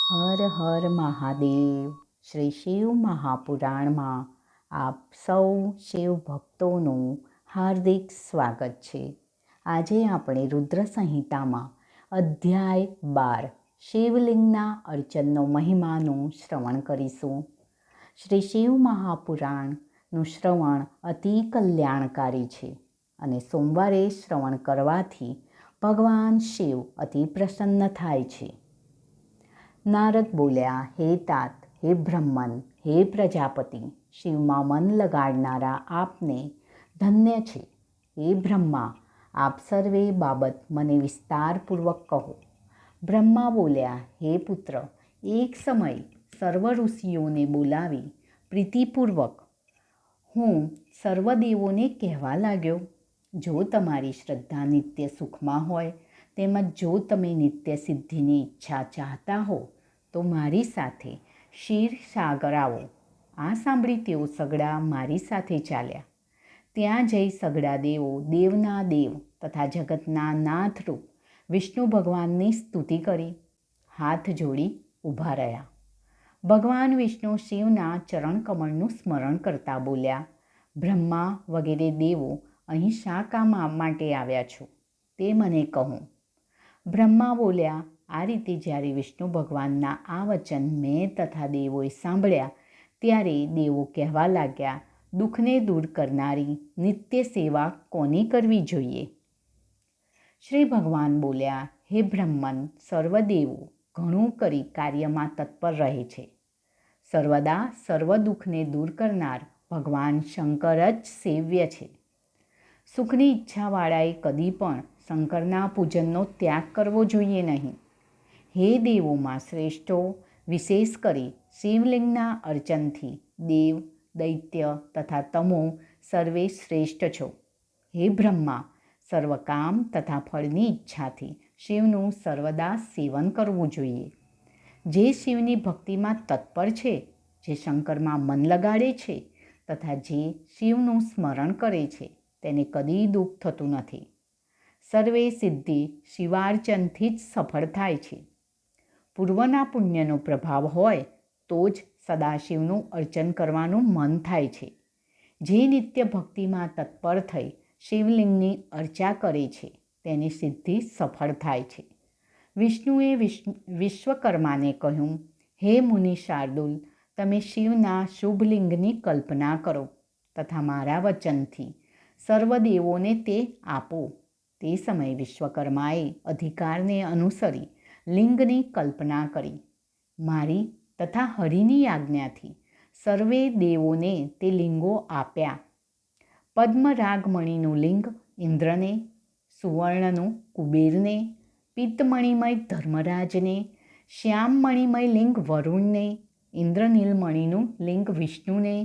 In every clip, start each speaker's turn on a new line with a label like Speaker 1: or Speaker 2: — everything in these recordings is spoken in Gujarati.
Speaker 1: હર હર મહાદેવ. શ્રી શિવ મહાપુરાણમાં આપ સૌ શિવ ભક્તોનું હાર્દિક સ્વાગત છે. આજે આપણે રુદ્ર સંહિતામાં અધ્યાય 12 શિવલિંગના અર્ચનનો મહિમાનું શ્રવણ કરીશું. શ્રી શિવ મહાપુરાણનું શ્રવણ અતિ કલ્યાણકારી છે અને સોમવારે શ્રવણ કરવાથી ભગવાન શિવ અતિ પ્રસન્ન થાય છે. નારદ બોલ્યા, હે તાત, હે બ્રહ્મન, હે પ્રજાપતિ, શિવમાં મન લગાડનારા આપને ધન્ય છે. હે બ્રહ્મા, આપ સર્વે બાબત મને વિસ્તારપૂર્વક કહો. બ્રહ્મા બોલ્યા, હે પુત્ર, એક સમય સર્વ ઋષિઓને બોલાવી પ્રીતિપૂર્વક હું સર્વદેવોને કહેવા લાગ્યો, જો તમારી શ્રદ્ધા નિત્ય સુખમાં હોય તેમજ જો તમે નિત્ય સિદ્ધિની ઈચ્છા ચાહતા હો તો મારી સાથે ક્ષીરસાગર આવો. આ સાંભળી તેઓ સઘળા મારી સાથે ચાલ્યા. ત્યાં જઈ સઘળા દેવો દેવના દેવ તથા જગતના નાથરૂપ વિષ્ણુ ભગવાનની સ્તુતિ કરી હાથ જોડી ઊભા રહ્યા. ભગવાન વિષ્ણુ શિવના ચરણ કમળનું સ્મરણ કરતા બોલ્યા, બ્રહ્મા વગેરે દેવો અહીં શા કામ માટે આવ્યા છો તે મને કહો. બ્રહ્મા બોલ્યા, આ રીતે જ્યારે વિષ્ણુ ભગવાનના આ વચન મેં તથા દેવોએ સાંભળ્યા ત્યારે દેવો કહેવા લાગ્યા, દુઃખને દૂર કરનારી નિત્ય સેવા કોની કરવી જોઈએ? શ્રી ભગવાન બોલ્યા, હે બ્રહ્મન, સર્વદેવો ઘણું કરી કાર્યમાં તત્પર રહે છે. સર્વદા સર્વ દુઃખને દૂર કરનાર ભગવાન શંકર જ સેવ્ય છે. સુખની ઈચ્છાવાળાએ કદી પણ શંકરના પૂજનનો ત્યાગ કરવો જોઈએ નહીં. હે દેવોમાં શ્રેષ્ઠો, વિશેષ કરી શિવલિંગના અર્ચનથી દેવ, દૈત્ય તથા તમો સર્વે શ્રેષ્ઠ છો. હે બ્રહ્મા, સર્વકામ તથા ફળની ઈચ્છાથી શિવનું સર્વદા સેવન કરવું જોઈએ. જે શિવની ભક્તિમાં તત્પર છે, જે શંકરમાં મન લગાડે છે તથા જે શિવનું સ્મરણ કરે છે તેને કદી દુઃખ થતું નથી. સર્વે સિદ્ધિ શિવાર્ચનથી જ સફળ થાય છે. પૂર્વના પુણ્યનો પ્રભાવ હોય તો જ સદાશિવનું અર્ચન કરવાનું મન થાય છે. જે નિત્ય ભક્તિમાં તત્પર થઈ શિવલિંગની અર્ચા કરે છે તેની સિદ્ધિ સફળ થાય છે. વિષ્ણુએ વિશ્વકર્માને કહ્યું, હે મુનિ શાર્દુલ, તમે શિવના શુભલિંગની કલ્પના કરો તથા મારા વચનથી સર્વદેવોને તે આપો. તે સમયે વિશ્વકર્માએ અધિકારને અનુસરી લિંગની કલ્પના કરી. મારી તથા હરિની આજ્ઞાથી સર્વે દેવોને તે લિંગો આપ્યા. પદ્મરાગમણીનું લિંગ ઇન્દ્રને, સુવર્ણનું કુબેરને, પિત્તમણિમય ધર્મરાજને, શ્યામમણિમય લિંગ વરુણને, ઇન્દ્રનીલમણીનું લિંગ વિષ્ણુને,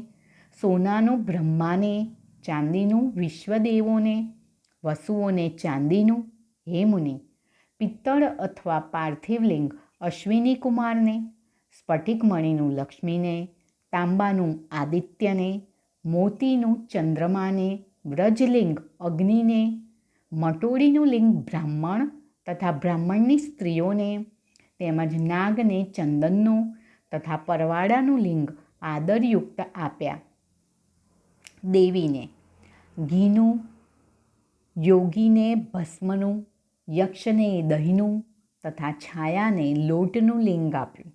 Speaker 1: સોનાનું બ્રહ્માને, ચાંદીનું વિશ્વદેવોને, વસુઓને ચાંદીનું, હે મુનિ, પિત્તળ અથવા પાર્થિવ લિંગ અશ્વિની કુમારને, સ્ફટિકમણીનું લક્ષ્મીને, તાંબાનું આદિત્યને, મોતીનું ચંદ્રમાને, વ્રજલિંગ અગ્નિને, મટોડીનું લિંગ બ્રાહ્મણ તથા બ્રાહ્મણની સ્ત્રીઓને, તેમજ નાગને ચંદનનું તથા પરવાળાનું લિંગ આદરયુક્ત આપ્યા. દેવીને ઘીનું, યોગીને ભસ્મનું, યક્ષને દહીંનું તથા છાયાને લોટનું લિંગ આપ્યું.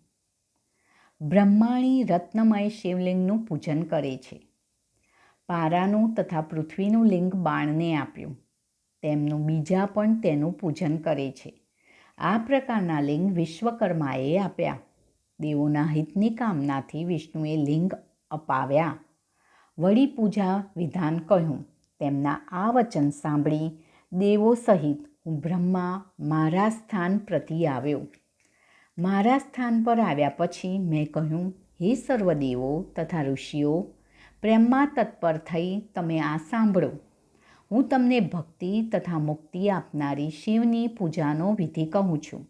Speaker 1: બ્રહ્માણી રત્નમય શિવલિંગનું પૂજન કરે છે. પારાનું તથા પૃથ્વીનું લિંગ બાણને આપ્યું. તેમનું બીજા પણ તેનું પૂજન કરે છે. આ પ્રકારના લિંગ વિશ્વકર્માએ આપ્યા. દેવોના હિતની કામનાથી વિષ્ણુએ લિંગ અપાવ્યા. વળી પૂજા વિધાન કહ્યું. તેમના આ વચન સાંભળી દેવો સહિત હું બ્રહ્મા મારા સ્થાન પ્રતિ આવ્યો. મારા સ્થાન પર આવ્યા પછી મેં કહ્યું, હે સર્વદેવો તથા ઋષિઓ, પ્રેમમાં તત્પર થઈ તમે આ સાંભળો. હું તમને ભક્તિ તથા મુક્તિ આપનારી શિવની પૂજાનો વિધિ કહું છું.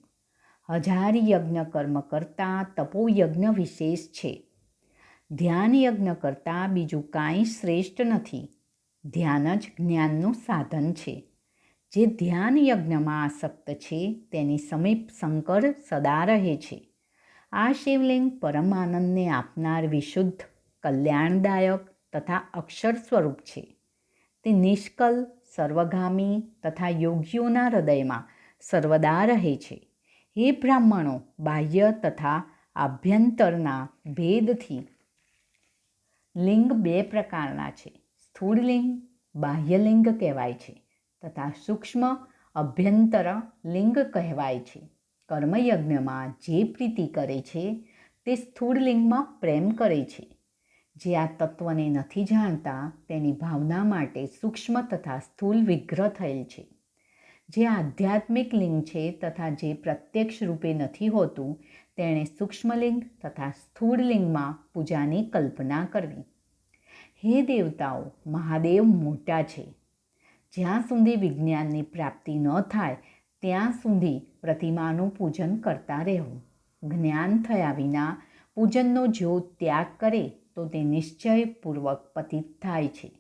Speaker 1: 1000 યજ્ઞ કર્મ કરતાં તપોયજ્ઞ વિશેષ છે. ધ્યાન યજ્ઞ કરતાં બીજું કાંઈ શ્રેષ્ઠ નથી. ધ્યાન જ જ્ઞાનનું સાધન છે. જે ધ્યાન યજ્ઞમાં આસક્ત છે તેની સમીપ શંકર સદા રહે છે. આ શિવલિંગ પરમ આનંદને આપનાર વિશુદ્ધ, કલ્યાણદાયક તથા અક્ષર સ્વરૂપ છે. તે નિષ્કલ, સર્વગામી તથા યોગીઓના હૃદયમાં સર્વદા રહે છે. હે બ્રાહ્મણો, બાહ્ય તથા આભ્યંતરના ભેદથી લિંગ બે પ્રકારના છે. સ્થૂળ લિંગ બાહ્યલિંગ કહેવાય છે તથા સૂક્ષ્મ અભ્યંતર લિંગ કહેવાય છે. કર્મયજ્ઞમાં જે પ્રીતિ કરે છે તે સ્થૂળ લિંગમાં પ્રેમ કરે છે. જે આ તત્વને નથી જાણતા તેની ભાવના માટે સૂક્ષ્મ તથા સ્થૂળ વિગ્રહ થયેલ છે. જે આધ્યાત્મિક લિંગ છે તથા જે પ્રત્યક્ષ રૂપે નથી હોતું તેણે સૂક્ષ્મલિંગ તથા સ્થૂળ લિંગમાં પૂજાની કલ્પના કરવી. હે દેવતાઓ, મહાદેવ મોટા છે. જ્યાં સુધી વિજ્ઞાનની પ્રાપ્તિ ન થાય ત્યાં સુધી પ્રતિમાનું પૂજન કરતા રહેવું. જ્ઞાન થયા વિના પૂજનનો જો ત્યાગ કરે તો તે નિશ્ચયપૂર્વક પતિત થાય છે.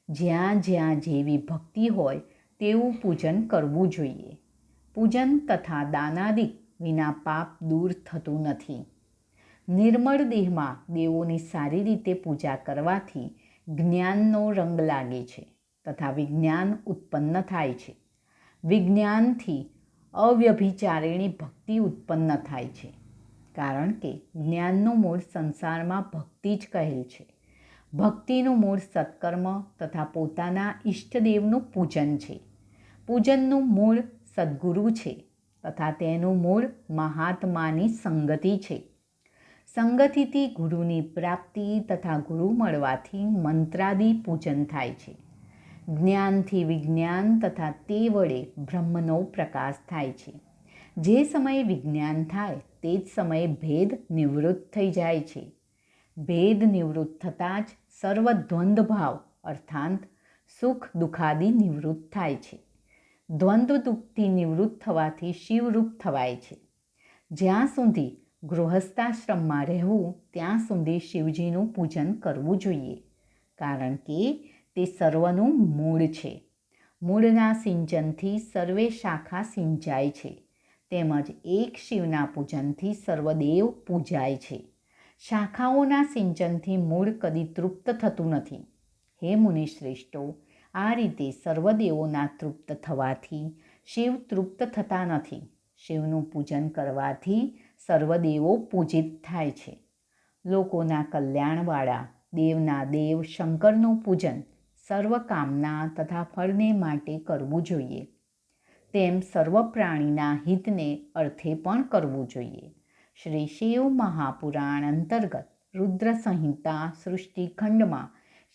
Speaker 1: જ્યાં જ્યાં જેવી ભક્તિ હોય તેવું પૂજન કરવું જોઈએ. પૂજન તથા દાનાદિક વિના પાપ દૂર થતું નથી. નિર્મળ દેહમાં દેવોની સારી રીતે પૂજા કરવાથી જ્ઞાનનો રંગ લાગે છે તથા વિજ્ઞાન ઉત્પન્ન થાય છે. વિજ્ઞાનથી અવ્યભિચારિણી ભક્તિ ઉત્પન્ન થાય છે. કારણ કે જ્ઞાનનું મૂળ સંસારમાં ભક્તિ જ કહેલ છે. ભક્તિનું મૂળ સત્કર્મ તથા પોતાના ઈષ્ટદેવનું પૂજન છે. પૂજનનું મૂળ સદ્ગુરુ છે તથા તેનું મૂળ મહાત્માની સંગતિ છે. સંગતિથી ગુરુની પ્રાપ્તિ તથા ગુરુ મળવાથી મંત્રાદિ પૂજન થાય છે. જ્ઞાનથી વિજ્ઞાન તથા તે વડે બ્રહ્મનો પ્રકાશ થાય છે. જે સમયે વિજ્ઞાન થાય તે જ સમયે ભેદ નિવૃત્ત થઈ જાય છે. ભેદ નિવૃત્ત થતાં જ સર્વ દ્વંદ્વ ભાવ અર્થાત સુખ દુઃખાદિ નિવૃત્ત થાય છે. દ્વંદ્વ દુઃખથી નિવૃત્ત થવાથી શિવરૂપ થવાય છે. જ્યાં સુધી ગૃહસ્થાશ્રમમાં રહેવું ત્યાં સુધી શિવજીનું પૂજન કરવું જોઈએ. કારણ કે તે સર્વનું મૂળ છે. મૂળના સિંચનથી સર્વે શાખા સિંચાય છે. તેમજ એક શિવના પૂજનથી સર્વદેવ પૂજાય છે. શાખાઓના સિંચનથી મૂળ કદી તૃપ્ત થતું નથી. હે મુનિશ્રેષ્ઠો, આ રીતે સર્વદેવોના તૃપ્ત થવાથી શિવ તૃપ્ત થતા નથી. શિવનું પૂજન કરવાથી સર્વદેવો પૂજિત થાય છે. લોકોના કલ્યાણવાળા દેવના દેવ શંકરનું પૂજન સર્વ કામના તથા ફળને માટે કરવું જોઈએ. તેમ સર્વ પ્રાણીના હિતને અર્થે પણ કરવું જોઈએ. શ્રી શિવ મહાપુરાણ અંતર્ગત રુદ્ર સંહિતા સૃષ્ટિખંડમાં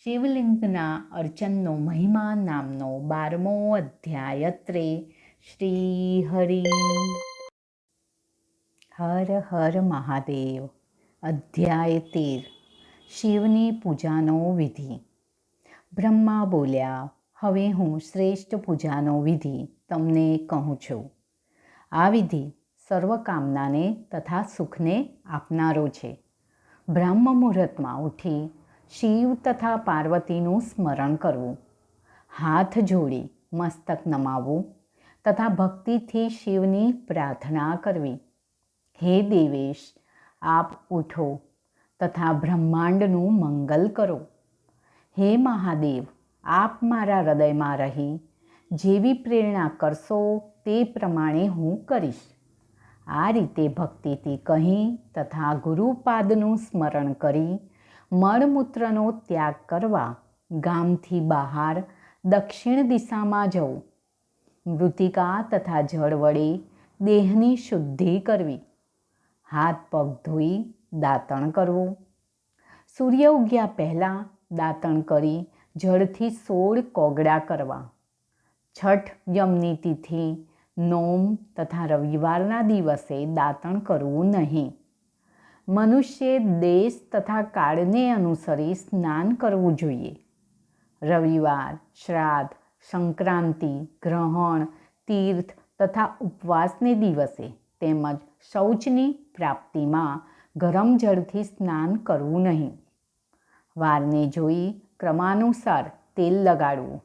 Speaker 1: શિવલિંગના અર્ચનનો મહિમા નામનો 12મો અધ્યાય અત્રે. શ્રી હરિ. હર હર મહાદેવ. અધ્યાય 13. શિવની પૂજાનો વિધિ. બ્રહ્મા બોલ્યા, હવે હું શ્રેષ્ઠ પૂજાનો વિધિ તમને કહું છું. આ વિધિ સર્વ કામનાને તથા સુખને આપનારો છે. બ્રહ્મ મુહૂર્તમાં ઉઠી શિવ તથા પાર્વતીનું સ્મરણ કરવું, હાથ જોડી મસ્તક નમાવવું તથા ભક્તિથી શિવની પ્રાર્થના કરવી. હે દેવેશ, આપ ઉઠો તથા બ્રહ્માંડનું મંગલ કરો. હે મહાદેવ, આપ મારા હૃદયમાં રહી જેવી પ્રેરણા કરશો તે પ્રમાણે હું કરીશ. આ રીતે ભક્તિથી કહી તથા ગુરુપાદનું સ્મરણ કરી મળમૂત્રનો ત્યાગ કરવા ગામથી બહાર દક્ષિણ દિશામાં જવું. મૃત્તિકા તથા જળ વડે દેહની શુદ્ધિ કરવી. હાથ પગ ધોઈ દાંતણ કરવું. સૂર્ય ઉગ્યા પહેલાં દાંતણ કરી જળથી 16 કોગળા કરવા. છઠ યમની તિથિ, નોમ તથા રવિવારના દિવસે દાંતણ કરવું નહીં. મનુષ્યે દેશ તથા કાળને અનુસરી સ્નાન કરવું જોઈએ. રવિવાર, શ્રાદ્ધ, સંક્રાંતિ, ગ્રહણ, તીર્થ તથા ઉપવાસને દિવસે તેમજ શૌચની પ્રાપ્તિમાં ગરમ જળથી સ્નાન કરવું નહીં. વારને જોઈ ક્રમાનુસાર તેલ લગાડવું.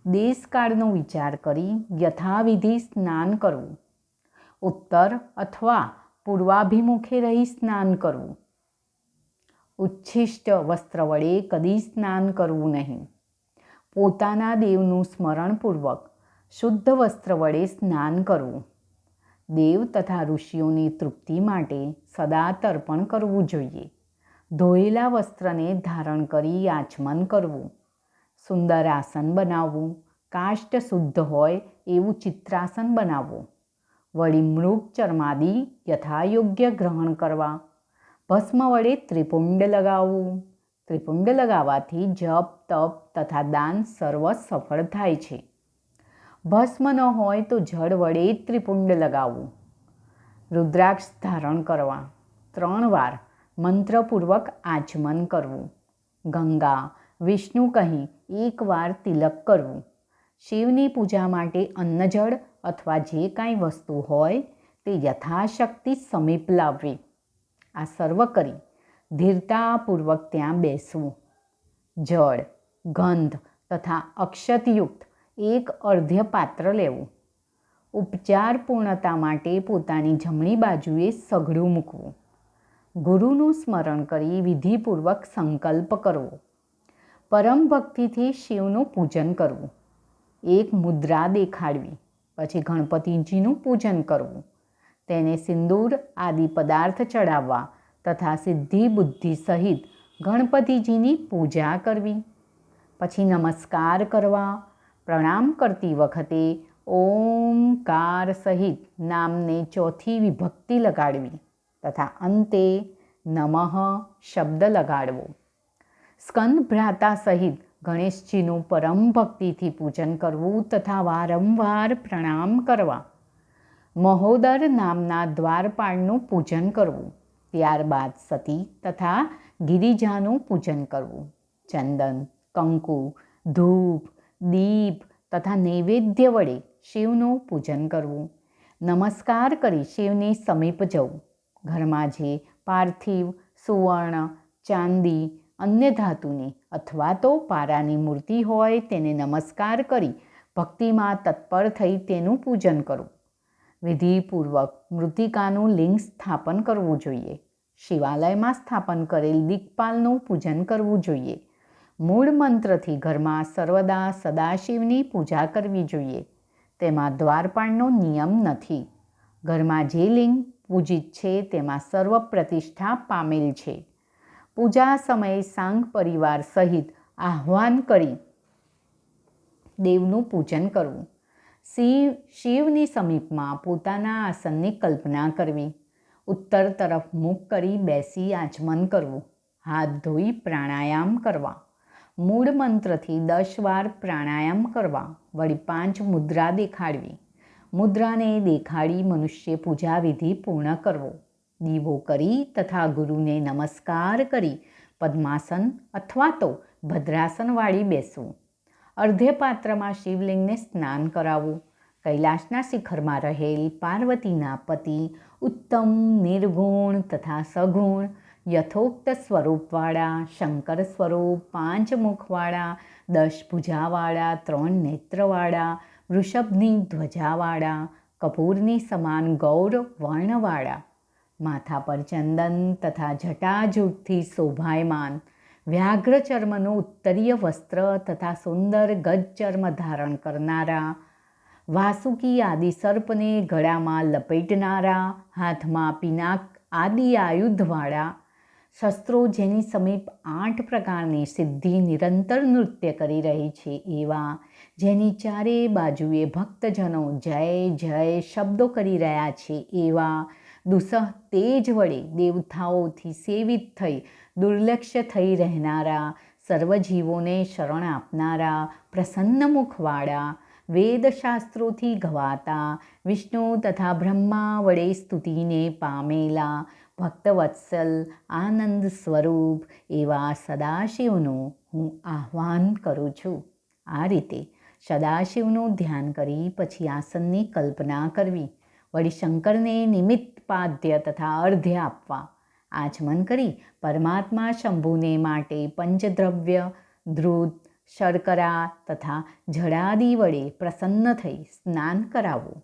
Speaker 1: દેશકાળનો વિચાર કરી યથાવિધિ સ્નાન કરવું. ઉત્તર અથવા પૂર્વાભિમુખે રહી સ્નાન કરવું. ઉચ્છિષ્ટ વસ્ત્ર વડે કદી સ્નાન કરવું નહીં. પોતાના દેવનું સ્મરણપૂર્વક શુદ્ધ વસ્ત્ર વડે સ્નાન કરવું. દેવ તથા ઋષિઓની તૃપ્તિ માટે સદા તર્પણ કરવું જોઈએ. ધોયેલા વસ્ત્રને ધારણ કરી આચમન કરવું. સુંદર આસન બનાવવું. કાષ્ઠ શુદ્ધ હોય એવું ચિત્રાસન બનાવવું. વળી મૃગ ચર્માદી યથાયોગ્ય ગ્રહણ કરવા. ભસ્મ વડે ત્રિપુંડ લગાવવું. ત્રિપુંડ લગાવવાથી જપ તપ તથા દાન સર્વ સફળ થાય છે. ભસ્મ ન હોય તો જળ વડે ત્રિપુંડ લગાવવું. રુદ્રાક્ષ ધારણ કરવા. 3 વાર મંત્રપૂર્વક આચમન કરવું. ગંગા વિષ્ણુ કહી 1 વાર તિલક કરવું. શિવની પૂજા માટે અન્નજળ અથવા જે કાંઈ વસ્તુ હોય તે યથાશક્તિ સમીપ લાવવી. આ સર્વ કરી ધીરતાપૂર્વક ત્યાં બેસવું. જળ, ગંધ તથા અક્ષતયુક્ત 1 અર્ધ્ય પાત્ર લેવું. ઉપચાર પૂર્ણતા માટે પોતાની જમણી બાજુએ સઘળું મૂકવું. ગુરુનું સ્મરણ કરી વિધિપૂર્વક સંકલ્પ કરવો. પરમ ભક્તિથી શિવનું પૂજન કરવું. 1 મુદ્રા દેખાડવી. પછી ગણપતિજીનું પૂજન કરવું. તેને સિંદૂર આદિ પદાર્થ ચડાવવા તથા સિદ્ધિ બુદ્ધિ સહિત ગણપતિજીની પૂજા કરવી. પછી નમસ્કાર કરવા. પ્રણામ કરતી વખતે ઓમકાર સહિત નામને ચોથી વિભક્તિ લગાડવી તથા અંતે નમઃ શબ્દ લગાડવો. સ્કંદ ભ્રાતા સહિત ગણેશજીનું પરમ ભક્તિથી પૂજન કરવું તથા વારંવાર પ્રણામ કરવા. મહોદર નામના દ્વારપાળનું પૂજન કરવું. ત્યારબાદ સતી તથા ગિરિજાનું પૂજન કરવું. ચંદન, કંકુ, ધૂપ, દીપ તથા નૈવેદ્ય વડે શિવનું પૂજન કરવું. નમસ્કાર કરી શિવની સમીપ જવું. ઘરમાં જે પાર્થિવ, સુવર્ણ, ચાંદી, અન્ય ધાતુની અથવા તો પારાની મૂર્તિ હોય તેને નમસ્કાર કરી ભક્તિમાં તત્પર થઈ તેનું પૂજન કરવું. વિધિપૂર્વક મૃત્તિકાનું લિંગ સ્થાપન કરવું જોઈએ. શિવાલયમાં સ્થાપન કરેલ દિક્પાલનું પૂજન કરવું જોઈએ. મૂળ મંત્રથી ઘરમાં સર્વદા સદાશિવની પૂજા કરવી જોઈએ. તેમાં દ્વારપાળનો નિયમ નથી. ઘરમાં જે લિંગ પૂજિત છે તેમાં સર્વ પ્રતિષ્ઠા પામેલ છે. પૂજા સમયે સાંગ પરિવાર સહિત આહ્વાન કરી દેવનું પૂજન કરવું. શિવની સમીપમાં પોતાના આસનની કલ્પના કરવી. ઉત્તર તરફ મુખ કરી બેસી આચમન કરવું. હાથ ધોઈ પ્રાણાયામ કરવા. મૂળ મંત્રથી 10 વાર પ્રાણાયામ કરવા. વળી 5 મુદ્રા દેખાડવી. મુદ્રાને દેખાડી મનુષ્ય પૂજા વિધિ પૂર્ણ કરવો. દીવો કરી તથા ગુરુને નમસ્કાર કરી પદ્માસન અથવા તો ભદ્રાસન વાળી બેસવું. અર્ધ્ય પાત્રમાં શિવલિંગને સ્નાન કરાવવું. કૈલાસના શિખરમાં રહેલ પાર્વતીના પતિ ઉત્તમ, નિર્ગુણ તથા સગુણ યથોક્ત સ્વરૂપવાળા, શંકર સ્વરૂપ, 5 મુખવાળા, 10 ભુજાવાળા, 3 નેત્રવાળા, વૃષભની ધ્વજાવાળા, કપૂરની સમાન ગૌર વર્ણવાળા, માથા પર ચંદન તથા જટાજૂટથી શોભાયમાન, વ્યાઘ્ર ચર્મનું ઉત્તરીય વસ્ત્ર તથા સુંદર ગજચર્મ ધારણ કરનારા, વાસુકી આદિ સર્પને ગળામાં લપેટનારા, હાથમાં પિનાક આદિ આયુધવાળા, શસ્ત્રો જેની સમીપ 8 પ્રકારની સિદ્ધિ નિરંતર નૃત્ય કરી રહી છે એવા, જેની ચારે બાજુએ ભક્તજનો જય જય શબ્દો કરી રહ્યા છે એવા, દુસહ તેજ વડે દેવતાઓથી સેવિત થઈ દુર્લક્ષ્ય થઈ રહેનારા, સર્વજીવોને શરણ આપનારા, પ્રસન્ન મુખવાળા, વેદશાસ્ત્રોથી ગવાતા, વિષ્ણુ તથા બ્રહ્મા વડે સ્તુતિને પામેલા, ભક્તવત્સલ આનંદ સ્વરૂપ એવા સદાશિવનું હું આહ્વાન કરું છું. આ રીતે સદાશિવનું ધ્યાન કરી પછી આસનની કલ્પના કરવી. વળી શંકરને નિમિત્ત પાદ્ય તથા અર્ધ્ય આપવા. આચમન કરી પરમાત્મા શંભુને માટે પંચદ્રવ્ય, ધ્રુત, શર્કરા તથા જળાદિ વડે પ્રસન્ન થઈ સ્નાન કરાવવું.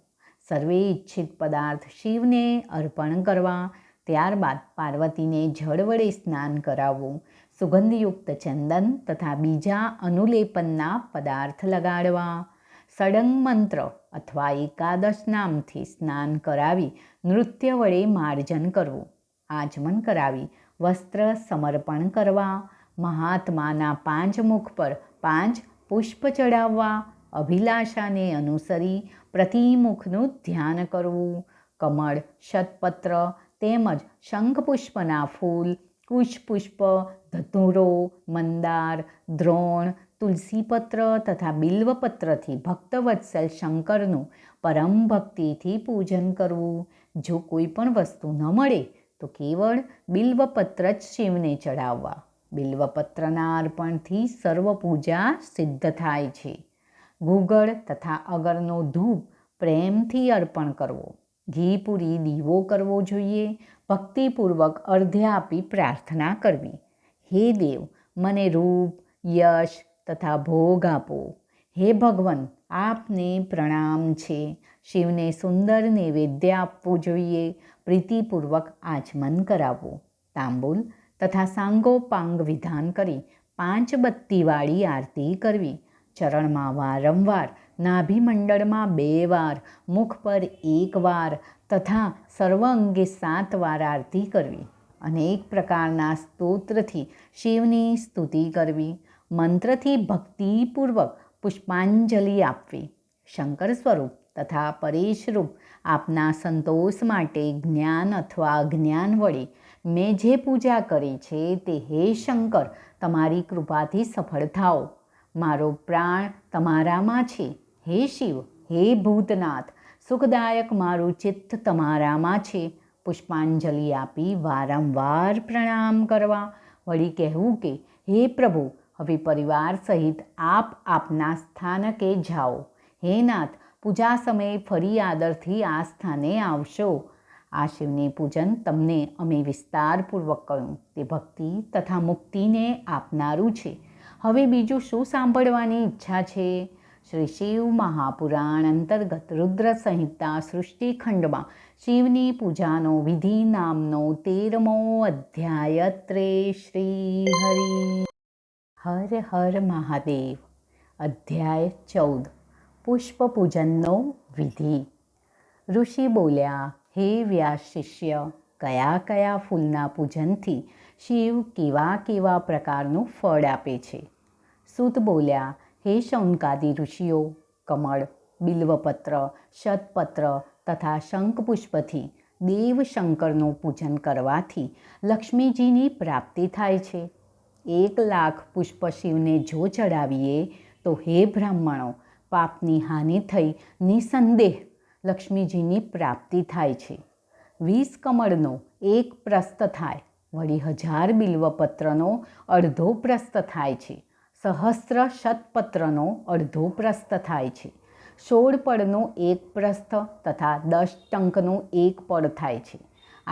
Speaker 1: સર્વે ઈચ્છિત પદાર્થ શિવને અર્પણ કરવા. ત્યારબાદ પાર્વતીને જળ વડે સ્નાન કરાવવું. સુગંધયુક્ત ચંદન તથા બીજા અનુલેપનના પદાર્થ લગાડવા. સડંગ મંત્ર અથવા એકાદશ નામથી સ્નાન કરાવી નૃત્ય વડે માર્જન કરવું. આચમન કરાવી વસ્ત્ર સમર્પણ કરવા. મહાત્માના 5 મુખ પર 5 પુષ્પ ચડાવવા. અભિલાષાને અનુસરી પ્રતિમુખનું ધ્યાન કરવું. કમળ, શતપત્ર તેમજ શંખપુષ્પના ફૂલ, કુશપુષ્પ, ધતુરો, મંદાર, દ્રોણ, તુલસીપત્ર તથા બિલ્વપત્રથી ભક્તવત્સલ શંકરનું પરમ ભક્તિથી પૂજન કરવું. જો કોઈ પણ વસ્તુ ન મળે તો કેવળ બિલ્વપત્ર જ શિવને ચડાવવા. બિલ્વપત્રના અર્પણથી સર્વ પૂજા સિદ્ધ થાય છે. ગુગળ તથા અગરનો ધૂપ પ્રેમથી અર્પણ કરવો. ઘી પૂરી દીવો કરવો જોઈએ. ભક્તિપૂર્વક અર્ધ્ય આપી પ્રાર્થના કરવી. હે દેવ, મને રૂપ, યશ તથા ભોગ આપો. હે ભગવાન, આપને પ્રણામ છે. શિવને સુંદર નૈવેદ્ય આપવું જોઈએ. પ્રીતિપૂર્વક આચમન કરાવવું. તાંબૂલ તથા સાંગોપાંગ વિધાન કરી 5 બત્તીવાળી આરતી કરવી. ચરણમાં વારંવાર, નાભિમંડળમાં 2 વાર, મુખ પર 1 વાર તથા સર્વ અંગે 7 વાર આરતી કરવી. અનેક પ્રકારના સ્તોત્રથી શિવની સ્તુતિ કરવી. મંત્રથી ભક્તિપૂર્વક પુષ્પાંજલિ આપવી. શંકર સ્વરૂપ તથા પરેશરૂપ આપના સંતોષ માટે જ્ઞાન અથવા અજ્ઞાન વડે મેં જે પૂજા કરી છે તે હે શંકર તમારી કૃપાથી સફળ થાઓ. મારો પ્રાણ તમારામાં છે. હે શિવ, હે ભૂતનાથ, સુખદાયક મારું ચિત્ત તમારામાં છે. પુષ્પાંજલિ આપી વારંવાર પ્રણામ કરવા. વળી કહેવું કે હે પ્રભુ, હવે પરિવાર સહિત આપ આપના સ્થાનકે જાઓ. હે નાથ, પૂજા સમયે ફરી આદરથી આ સ્થાને આવશો. આ શિવને પૂજન તમને અમે વિસ્તારપૂર્વક કહ્યું તે ભક્તિ તથા મુક્તિને આપનારું છે. હવે બીજું શું સાંભળવાની ઈચ્છા છે? શ્રી શિવ મહાપુરાણ અંતર્ગત રુદ્ર સંહિતા સૃષ્ટિખંડમાં શિવની પૂજાનો વિધિ નામનો 13મો અધ્યાય. શ્રી હરિ. હર હર મહાદેવ. અધ્યાય 14. પુષ્પપૂજનનો વિધિ. ઋષિ બોલ્યા, હે વ્યાસ શિષ્ય, કયા કયા ફૂલના પૂજનથી શિવ કેવા કેવા પ્રકારનું ફળ આપે છે? સૂત બોલ્યા, હે શૌનકાદિ ઋષિઓ, કમળ, બિલ્વપત્ર, શતપત્ર તથા શંખપુષ્પથી દેવશંકરનું પૂજન કરવાથી લક્ષ્મીજીની પ્રાપ્તિ થાય છે. 1,00,000 પુષ્પ શિવને જો ચડાવીએ તો હે બ્રાહ્મણો, પાપની હાનિ થઈ નિસંદેહ લક્ષ્મીજીની પ્રાપ્તિ થાય છે. 20 કમળનો 1 પ્રસ્થ થાય. વળી 1000 બિલ્વપત્રનો અડધો પ્રસ્થ થાય છે. 1,000 શતપત્રનો અડધો પ્રસ્થ થાય છે. 16 પડનો 1 પ્રસ્થ તથા 10 ટંકનું 1 પડ થાય છે.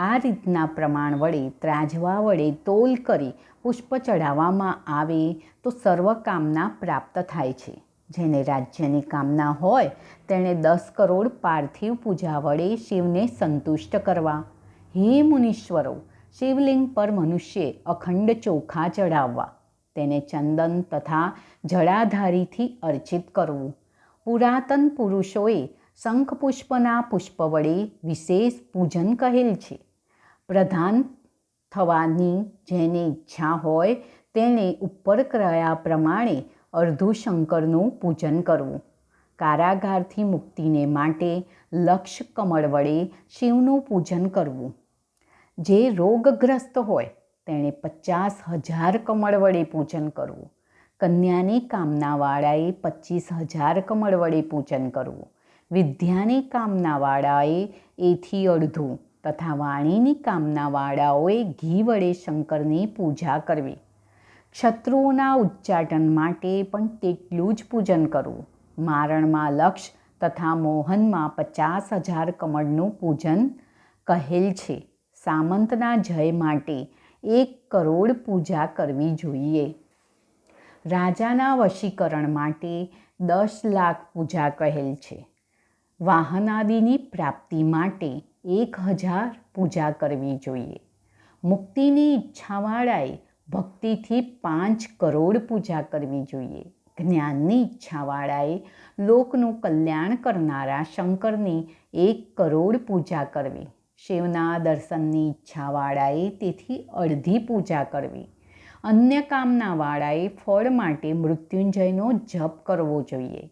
Speaker 1: આ રીતના પ્રમાણ વડે ત્રાજવા વડે તોલ કરી પુષ્પ ચડાવવામાં આવે તો સર્વ કામના પ્રાપ્ત થાય છે. જેને રાજ્યની કામના હોય તેણે 10 કરોડ પાર્થિવ પૂજા વડે શિવને સંતુષ્ટ કરવા. હે મુનીશ્વરો, શિવલિંગ પર મનુષ્યે અખંડ ચોખા ચડાવવા. તેને ચંદન તથા જળાધારીથી અર્ચિત કરવું. પુરાતન પુરુષોએ શંખપુષ્પના પુષ્પ વડે વિશેષ પૂજન કહેલ છે. પ્રધાન થવાની જેને ઈચ્છા હોય તેણે ઉપર કયા પ્રમાણે અર્ધું શંકરનું પૂજન કરવું. કારાગારથી મુક્તિને માટે લક્ષ કમળ વડે શિવનું પૂજન કરવું. જે રોગગ્રસ્ત હોય તેણે 50,000 કમળ વડે પૂજન કરવું. કન્યાની કામનાવાળાએ 25,000 કમળ વડે પૂજન કરવું. વિદ્યાની કામનાવાળાએ એથી અડધું તથા વાણીની કામનાવાળાઓએ ઘી વડે શંકરની પૂજા કરવી. શત્રુઓના ઉચ્ચાટન માટે પણ તેટલું જ પૂજન કરવું. મારણમાં લક્ષ તથા મોહનમાં 50,000 કમળનું પૂજન કહેલ છે. સામંતના જય માટે 1 કરોડ પૂજા કરવી જોઈએ. રાજાના વશીકરણ માટે 10 લાખ પૂજા કહેલ છે. વાહનાદિની પ્રાપ્તિ માટે 1000 પૂજા કરવી જોઈએ. મુક્તિની ઈચ્છાવાળાએ ભક્તિથી 5 કરોડ પૂજા કરવી જોઈએ. જ્ઞાનની ઈચ્છાવાળાએ લોકનું કલ્યાણ કરનારા શંકરની 1 કરોડ પૂજા કરવી. શિવના દર્શનની ઈચ્છાવાળાએ તેથી અડધી પૂજા કરવી. અન્ય કામનાવાળાએ ફળ માટે મૃત્યુંજયનો જપ કરવો જોઈએ.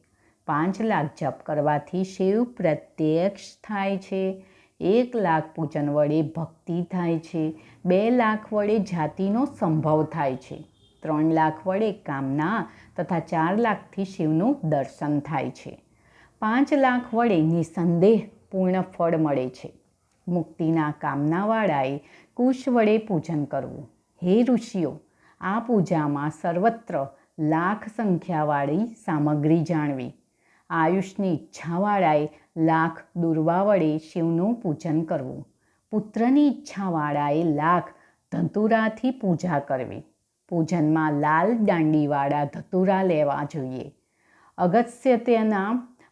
Speaker 1: 5 લાખ જપ કરવાથી શિવ પ્રત્યક્ષ થાય છે. 1 લાખ પૂજન વડે ભક્તિ થાય છે. 2 લાખ વડે જાતિનો સંભવ થાય છે. 3 લાખ વડે કામના તથા 4 લાખથી શિવનું દર્શન થાય છે. 5 લાખ વડે નિસંદેહ પૂર્ણ ફળ મળે છે. મુક્તિના કામનાવાળાએ કુશ વડે પૂજન કરવું. હે ઋષિઓ, આ પૂજામાં સર્વત્ર લાખ સંખ્યાવાળી સામગ્રી જાણવી. આયુષની ઈચ્છાવાળાએ લાખ દુર્વા વડે શિવનું પૂજન કરવું. પુત્રની ઈચ્છાવાળાએ લાખ ધતુરાથી પૂજા કરવી. પૂજનમાં લાલ દાંડીવાળા ધતુરા લેવા જોઈએ. અગસ્ત્યના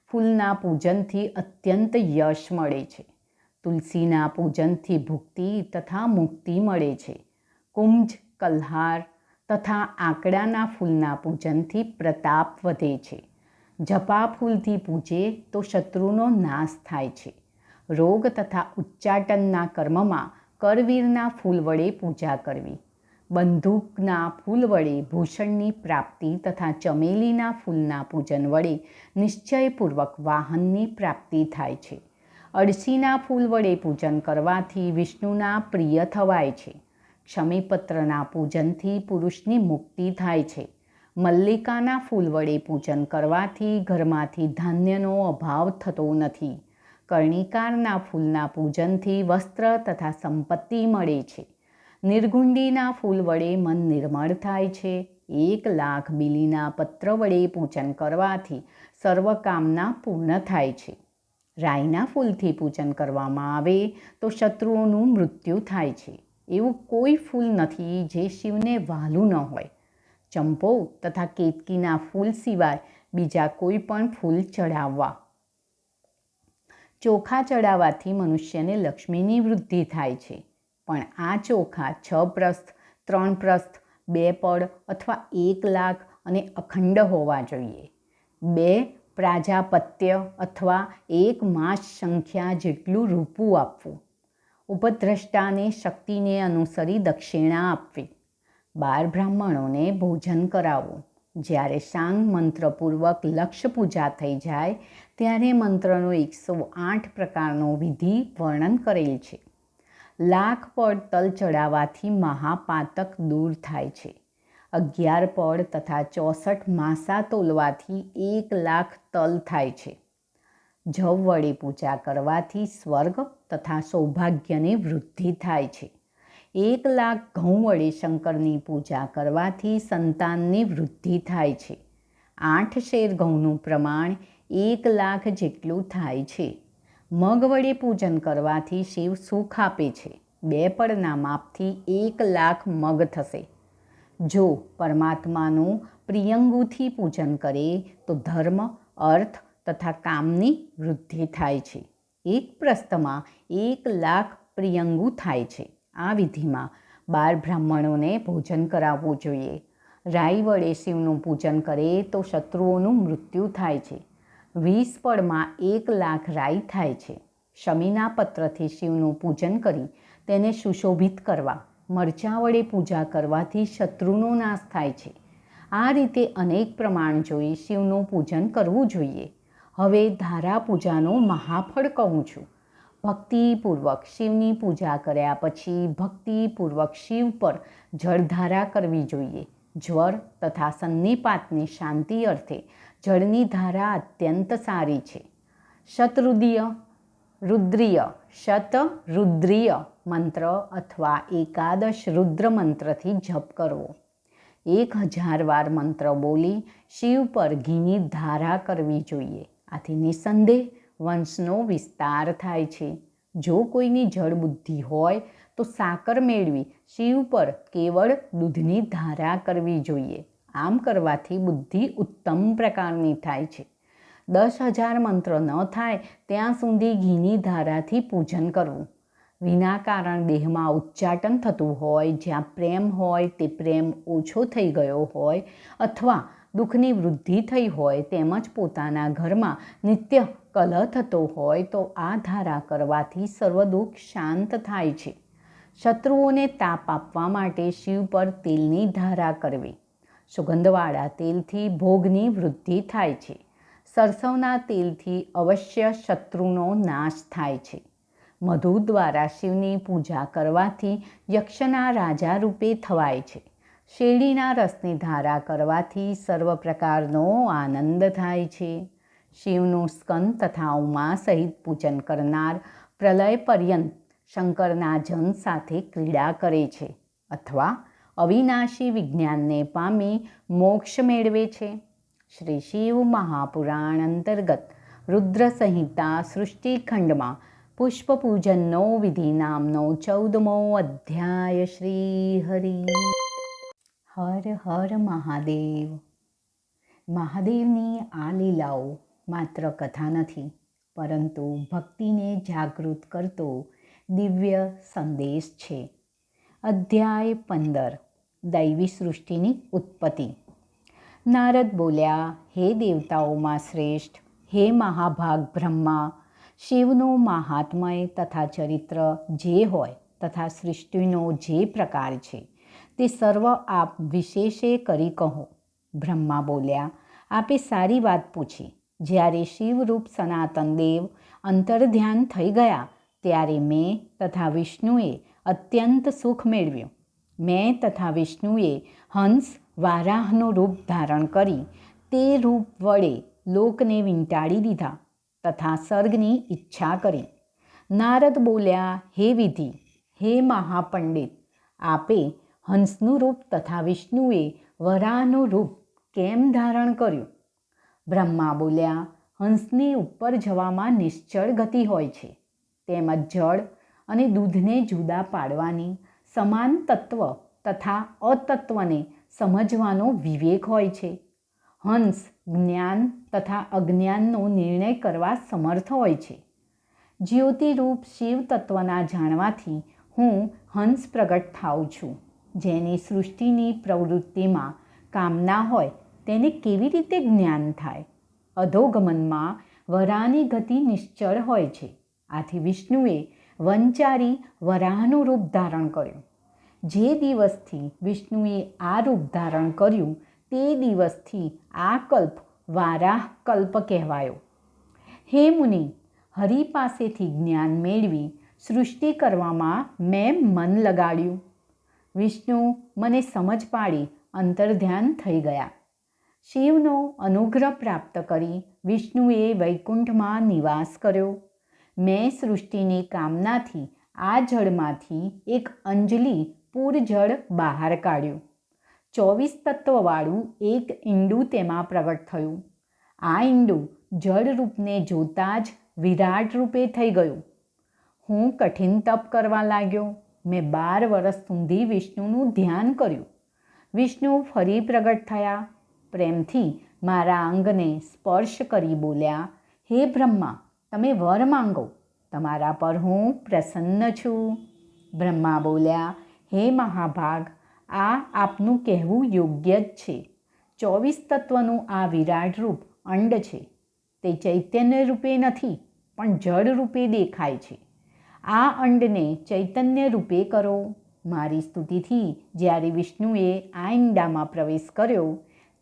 Speaker 1: ફૂલના પૂજનથી અત્યંત યશ મળે છે. તુલસીના પૂજનથી ભુક્તિ તથા મુક્તિ મળે છે. કુંજ, કલ્હાર તથા આંકડાના ફૂલના પૂજનથી પ્રતાપ વધે છે. જપા ફૂલથી પૂજે તો શત્રુનો નાશ થાય છે. રોગ તથા ઉચ્ચાટનના કર્મમાં કરવીરના ફૂલ વડે પૂજા કરવી. બંદૂકના ફૂલ વડે ભૂષણની પ્રાપ્તિ તથા ચમેલીના ફૂલના પૂજન વડે નિશ્ચયપૂર્વક વાહનની પ્રાપ્તિ થાય છે. અળસીના ફૂલ વડે પૂજન કરવાથી વિષ્ણુના પ્રિય થવાય છે. ક્ષમીપત્રના પૂજનથી પુરુષની મુક્તિ થાય છે. મલ્લિકાના ફૂલ વડે પૂજન કરવાથી ઘરમાંથી ધાન્યનો અભાવ થતો નથી. કર્ણિકારના ફૂલના પૂજનથી વસ્ત્ર તથા સંપત્તિ મળે છે. નિર્ગુંડીના ફૂલ વડે મન નિર્મળ થાય છે. 1 લાખ બીલીના પત્ર વડે પૂજન કરવાથી સર્વકામના પૂર્ણ થાય છે. રાઈના ફૂલથી પૂજન કરવામાં આવે તો શત્રુઓનું મૃત્યુ થાય છે. એવું કોઈ ફૂલ નથી જે શિવને વહાલું ન હોય. ચંપો તથા કેતકીના ફૂલ સિવાય બીજા કોઈ પણ ફૂલ ચડાવવા. ચોખા ચડાવવાથી મનુષ્યને લક્ષ્મીની વૃદ્ધિ થાય છે. પણ આ ચોખા 6 પ્રસ્થ, 3 પ્રસ્થ, 2 પડ અથવા 1 લાખ અને અખંડ હોવા જોઈએ. 2 પ્રાજાપત્ય અથવા 1 માસ સંખ્યા જેટલું રૂપું આપવું. ઉપદ્રષ્ટાને શક્તિને અનુસરી દક્ષિણા આપવી. 12 બ્રાહ્મણોને ભોજન કરાવવું. જ્યારે સાંગ મંત્રપૂર્વક લક્ષ પૂજા થઈ જાય ત્યારે મંત્રનો 108 પ્રકારનો વિધિ વર્ણન કરેલ છે. લાખ પડ તલ ચડાવવાથી મહાપાતક દૂર થાય છે. 11 પડ તથા 64 માસા તોલવાથી 1 લાખ તલ થાય છે. જવ વડે પૂજા કરવાથી સ્વર્ગ તથા સૌભાગ્યની વૃદ્ધિ થાય છે. 1 લાખ ઘઉં વડે શંકરની પૂજા કરવાથી સંતાનની વૃદ્ધિ થાય છે. 8 શેર ઘઉંનું પ્રમાણ 1 લાખ જેટલું થાય છે. મગ વડે પૂજન કરવાથી શિવ સુખ આપે છે. 2 પડના માપથી 1 લાખ મગ થશે. જો પરમાત્માનું પ્રિયંગુથી પૂજન કરે તો ધર્મ, અર્થ તથા કામની વૃદ્ધિ થાય છે. 1 પ્રસ્તમાં 1 લાખ પ્રિયંગુ થાય છે. આ વિધિમાં 12 બ્રાહ્મણોને ભોજન કરાવવું જોઈએ. રાઈ વડે શિવનું પૂજન કરે તો શત્રુઓનું મૃત્યુ થાય છે. 20 પડમાં 1 લાખ રાઈ થાય છે. શમીના પત્રથી શિવનું પૂજન કરી તેને સુશોભિત કરવા. મરચાં વડે પૂજા કરવાથી શત્રુનો નાશ થાય છે. આ રીતે અનેક પ્રમાણ જોઈ શિવનું પૂજન કરવું જોઈએ. હવે ધારા પૂજાનો મહાફળ કહું છું. ભક્તિપૂર્વક શિવની પૂજા કર્યા પછી ભક્તિપૂર્વક શિવ પર જળધારા કરવી જોઈએ. જ્વર તથા સન્નિપાતની શાંતિ અર્થે જળની ધારા અત્યંત સારી છે. શતરુદ્રીય મંત્ર અથવા 11 રુદ્ર મંત્રથી જપ કરવો. 1000 વાર મંત્ર બોલી શિવ પર ઘીની ધારા કરવી જોઈએ. આથી નિસંદેહ વંશનો વિસ્તાર થાય છે. જો કોઈની જળ બુદ્ધિ હોય તો સાકર મેળવી શિવ પર કેવળ દૂધની ધારા કરવી જોઈએ. આમ કરવાથી બુદ્ધિ ઉત્તમ પ્રકારની થાય છે. 10,000 મંત્ર ન થાય ત્યાં સુધી ઘીની ધારાથી પૂજન કરવું. વિના કારણ દેહમાં ઉચ્ચાટન થતું હોય, જ્યાં પ્રેમ હોય તે પ્રેમ ઓછો થઈ ગયો હોય અથવા દુઃખની વૃદ્ધિ થઈ હોય, તેમજ પોતાના ઘરમાં નિત્ય કલહ થતો હોય તો આ ધારા કરવાથી સર્વ દુઃખ શાંત થાય છે. શત્રુઓને તાપ આપવા માટે શિવ પર તેલની ધારા કરવી. સુગંધવાળા તેલથી ભોગની વૃદ્ધિ થાય છે. સરસવના તેલથી અવશ્ય શત્રુનો નાશ થાય છે. મધુ દ્વારા શિવની પૂજા કરવાથી યક્ષના રાજા રૂપે થવાય છે. શેરડીના રસની ધારા કરવાથી સર્વ પ્રકારનો આનંદ થાય છે. શિવનું સ્કંદ તથા ઉમા સહિત પૂજન કરનાર પ્રલય પર્યંત શંકરના જન સાથે ક્રીડા કરે છે અથવા અવિનાશી વિજ્ઞાનને પામી મોક્ષ મેળવે છે. શ્રી શિવ મહાપુરાણ અંતર્ગત રુદ્ર સંહિતા સૃષ્ટિખંડમાં પુષ્પપૂજનનો વિધિ નામનો 14મો અધ્યાય. શ્રી હરિ. હર હર મહાદેવ. મહાદેવની આ લીલાઓ માત્ર કથા નથી, પરંતુ ભક્તિને જાગૃત કરતો દિવ્ય સંદેશ છે. અધ્યાય 15. દૈવી સૃષ્ટિની ઉત્પત્તિ. નારદ બોલ્યા, હે દેવતાઓમાં શ્રેષ્ઠ, હે મહાભાગ બ્રહ્મા, શિવનું મહાત્મય તથા ચરિત્ર જે હોય તથા સૃષ્ટિનો જે પ્રકાર છે તે સર્વ આપ વિશેષે કરી કહો. બ્રહ્મા બોલ્યા, આપે સારી વાત પૂછી. જ્યારે શિવરૂપ સનાતન દેવ અંતર્ધ્યાન થઈ ગયા ત્યારે મેં તથા વિષ્ણુએ અત્યંત સુખ મેળવ્યું. મેં તથા વિષ્ણુએ હંસ વારાહનું રૂપ ધારણ કરી તે રૂપ વડે લોકને વીંટાળી દીધા તથા સર્ગની ઈચ્છા કરી. નારદ બોલ્યા, હે વિધિ, હે મહાપંડિત, આપે હંસનું રૂપ તથા વિષ્ણુએ વરાહનું રૂપ કેમ ધારણ કર્યું? બ્રહ્મા બોલ્યા, હંસની ઉપર જવામાં નિશ્ચળ ગતિ હોય છે, તેમજ જળ અને દૂધને જુદા પાડવાની સમાન તત્વ તથા અતત્વને સમજવાનો વિવેક હોય છે. હંસ જ્ઞાન તથા અજ્ઞાનનો નિર્ણય કરવા સમર્થ હોય છે. જ્યોતિરૂપ શિવ તત્વના જાણવાથી હું હંસ પ્રગટ થાઉં છું. જેની સૃષ્ટિની પ્રવૃત્તિમાં કામના હોય તેને કેવી રીતે જ્ઞાન થાય? અધોગમનમાં વરાહની ગતિ નિશ્ચળ હોય છે. આથી વિષ્ણુએ વનચારી વરાહનું રૂપ ધારણ કર્યું. જે દિવસથી વિષ્ણુએ આ રૂપ ધારણ કર્યું તે દિવસથી આ કલ્પ વારાહ કલ્પ કહેવાયો. હે મુનિ, હરિ પાસેથી જ્ઞાન મેળવી સૃષ્ટિ કરવામાં મેં મન લગાડ્યું. વિષ્ણુ મને સમજ પાડી અંતર્ધ્યાન થઈ ગયા. શિવનો અનુગ્રહ પ્રાપ્ત કરી વિષ્ણુએ વૈકુંઠમાં નિવાસ કર્યો. મેં સૃષ્ટિની કામનાથી આ જળમાંથી એક અંજલિ પૂર જળ બહાર કાઢ્યું. 24 તત્વવાળું એક ઈંડું તેમાં પ્રગટ થયું. આ ઈંડું જળ રૂપને જોતાં જ વિરાટ રૂપે થઈ ગયું. હું કઠિન તપ કરવા લાગ્યો. મેં 12 વર્ષ સુધી વિષ્ણુનું ધ્યાન કર્યું. વિષ્ણુ ફરી પ્રગટ થયા. પ્રેમથી મારા અંગને સ્પર્શ કરી બોલ્યા, હે બ્રહ્મા, તમે વર માંગો, તમારા પર હું પ્રસન્ન છું. બ્રહ્મા બોલ્યા, હે મહાભાગ, આ આપનું કહેવું યોગ્ય જ છે. 24 તત્વનું આ વિરાટ રૂપ અંડ છે. તે ચૈતન્ય રૂપે નથી પણ જળ રૂપે દેખાય છે. આ અંડને ચૈતન્ય રૂપે કરો. મારી સ્તુતિથી જ્યારે વિષ્ણુએ આ ઈંડામાં પ્રવેશ કર્યો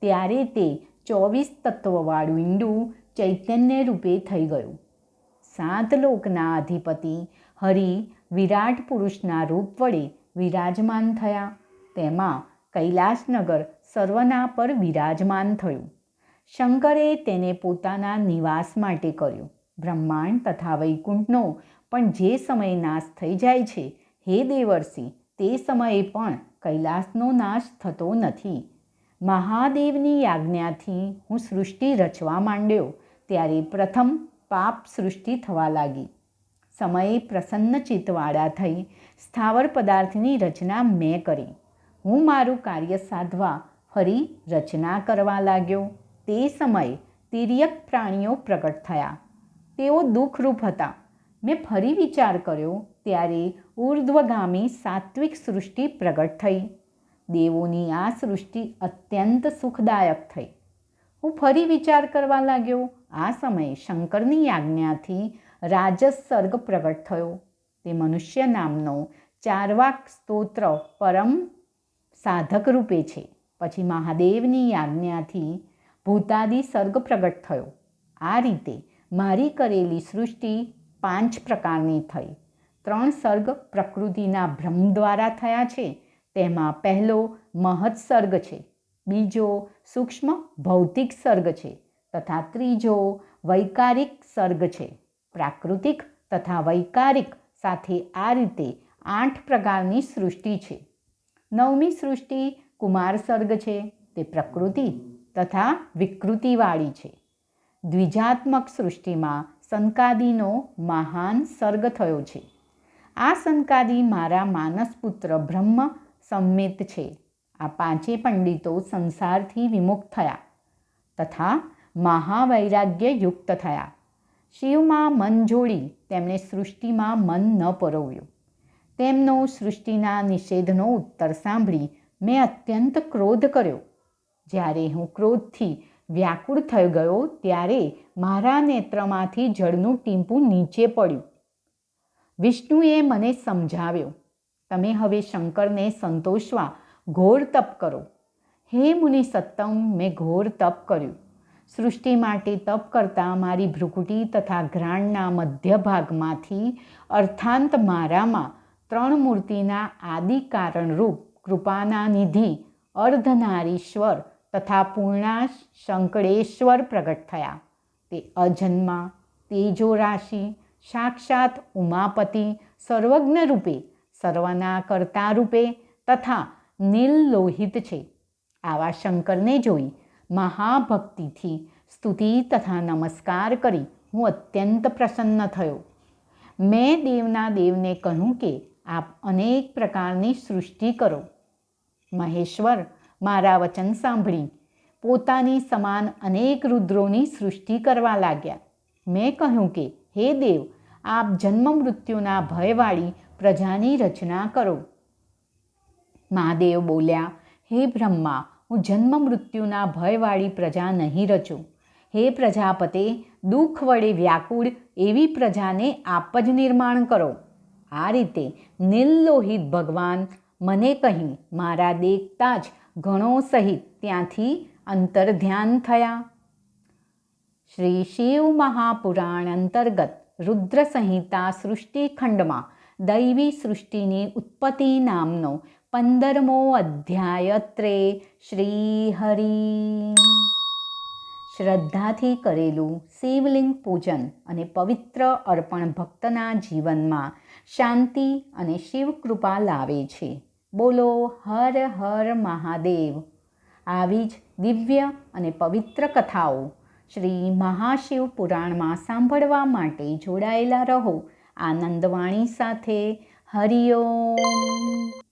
Speaker 1: ત્યારે તે 24 તત્વવાળું ઈંડું ચૈતન્ય રૂપે થઈ ગયું. 7 લોકના અધિપતિ હરિ વિરાટ પુરુષના રૂપ વડે વિરાજમાન થયા. તેમાં કૈલાસનગર સર્વના પર વિરાજમાન થયું. શંકરે તેને પોતાના નિવાસ માટે કર્યું. બ્રહ્માંડ તથા વૈકુંઠનો પણ જે સમયે નાશ થઈ જાય છે, હે દેવર્ષિ, તે સમયે પણ કૈલાસનો નાશ થતો નથી. મહાદેવની આજ્ઞાથી હું સૃષ્ટિ રચવા માંડ્યો ત્યારે પ્રથમ પાપ સૃષ્ટિ થવા લાગી. સમયે પ્રસન્ન ચિત્તવાળા થઈ સ્થાવર પદાર્થની રચના મેં કરી. હું મારું કાર્ય સાધવા ફરી રચના કરવા લાગ્યો. તે સમયે તિર્યક પ્રાણીઓ પ્રગટ થયા. તેઓ દુઃખરૂપ હતા. મેં ફરી વિચાર કર્યો ત્યારે ઉર્ધ્વગામી સાત્વિક સૃષ્ટિ પ્રગટ થઈ. દેવોની આ સૃષ્ટિ અત્યંત સુખદાયક થઈ. હું ફરી વિચાર કરવા લાગ્યો. આ સમયે શંકરની આજ્ઞાથી રાજસ સર્ગ પ્રગટ થયો. તે મનુષ્ય નામનો ચાર્વાક સ્તોત્ર પરમ સાધક રૂપે છે. પછી મહાદેવની આજ્ઞાથી ભૂતાદિ સર્ગ પ્રગટ થયો. આ રીતે મારી કરેલી સૃષ્ટિ 5 પ્રકારની થઈ. 3 સર્ગ પ્રકૃતિના ભ્રમ દ્વારા થયા છે. તેમાં પહેલો મહৎ સર્ગ છે, બીજો સૂક્ષ્મ ભૌતિક સર્ગ છે તથા ત્રીજો વૈકારિક સર્ગ છે. પ્રાકૃતિક તથા વૈકારિક સાથે આ રીતે 8 પ્રકારની સૃષ્ટિ છે. 9મી સૃષ્ટિ કુમાર સર્ગ છે. તે પ્રકૃતિ તથા વિકૃતિવાળી છે. દ્વિજાત્મક સૃષ્ટિમાં સંકાદિનો મહાન સર્ગ થયો છે. આ સંકાદિ મારા માનસપુત્ર બ્રહ્મ સંમિત છે. આ 5 પંડિતો સંસારથી વિમુખ થયા તથા મહાવૈરાગ્ય યુક્ત થયા. શિવમાં મન જોડી તેમણે સૃષ્ટિમાં મન ન પરોવ્યું. તેમનો સૃષ્ટિના નિષેધનો ઉત્તર સાંભળી મેં અત્યંત ક્રોધ કર્યો. જ્યારે હું ક્રોધથી વ્યાકુળ થઈ ગયો ત્યારે મારા નેત્રમાંથી જળનું ટીમ્પું નીચે પડ્યું. વિષ્ણુએ મને સમજાવ્યો, તમે હવે શંકરને સંતોષવા ઘોર તપ કરો. હે મુનિ સત્તમ, મેં ઘોર તપ કર્યું. સૃષ્ટિ માટે તપ કરતાં મારી ભ્રુકુટી તથા ઘ્રાણના મધ્ય ભાગમાંથી અર્થાંત મારામાં 3 મૂર્તિના આદિ કારણરૂપ કૃપાના નિધિ અર્ધનારીશ્વર તથા પૂર્ણા શંકરેશ્વર પ્રગટ થયા. તે અજન્મા, તેજો રાશિ, સાક્ષાત ઉમાપતિ, સર્વજ્ઞ રૂપે, સર્વના કર્તા રૂપે તથા નીલ લોહિત છે. આવા શંકરને જોઈ મહાભક્તિથી સ્તુતિ તથા નમસ્કાર કરી હું અત્યંત પ્રસન્ન થયો. મેં દેવના દેવને કહ્યું કે આપ અનેક પ્રકારની સૃષ્ટિ કરો. મહેશ્વર મારા વચન સાંભળી પોતાની સમાન અનેક રુદ્રોની સૃષ્ટિ કરવા લાગ્યા. મેં કહ્યું કે હે દેવ, આપ જન્મ મૃત્યુના ભયવાળી પ્રજાની રચના કરો. મહાદેવ બોલ્યા, હે બ્રહ્મા, હું જન્મ મૃત્યુના ભયવાળી પ્રજા નહીં રચું. હે પ્રજાપતે, દુઃખ વડે વ્યાકુળ એવી પ્રજાને આપ જ નિર્માણ કરો. આ રીતે નીલલોહિત ભગવાન મને કહી મારા દેખતા જ ગણો સહિત ત્યાંથી અંતર્ધ્યાન થયા. શ્રી શિવ મહાપુરાણ અંતર્ગત રુદ્ર સંહિતા સૃષ્ટિખંડમાં દૈવી સૃષ્ટિની ઉત્પત્તિ નામનો 15મો અધ્યાય ત્રે શ્રી હરિ. શ્રદ્ધાથી કરેલું શિવલિંગ પૂજન અને પવિત્ર અર્પણ ભક્તના જીવનમાં શાંતિ અને શિવકૃપા લાવે છે. બોલો હર હર મહાદેવ. આવી જ દિવ્ય અને પવિત્ર કથાઓ શ્રી મહાશિવ પુરાણમાં સાંભળવા માટે જોડાયેલા રહો આનંદવાણી સાથે. હરિ ઓમ.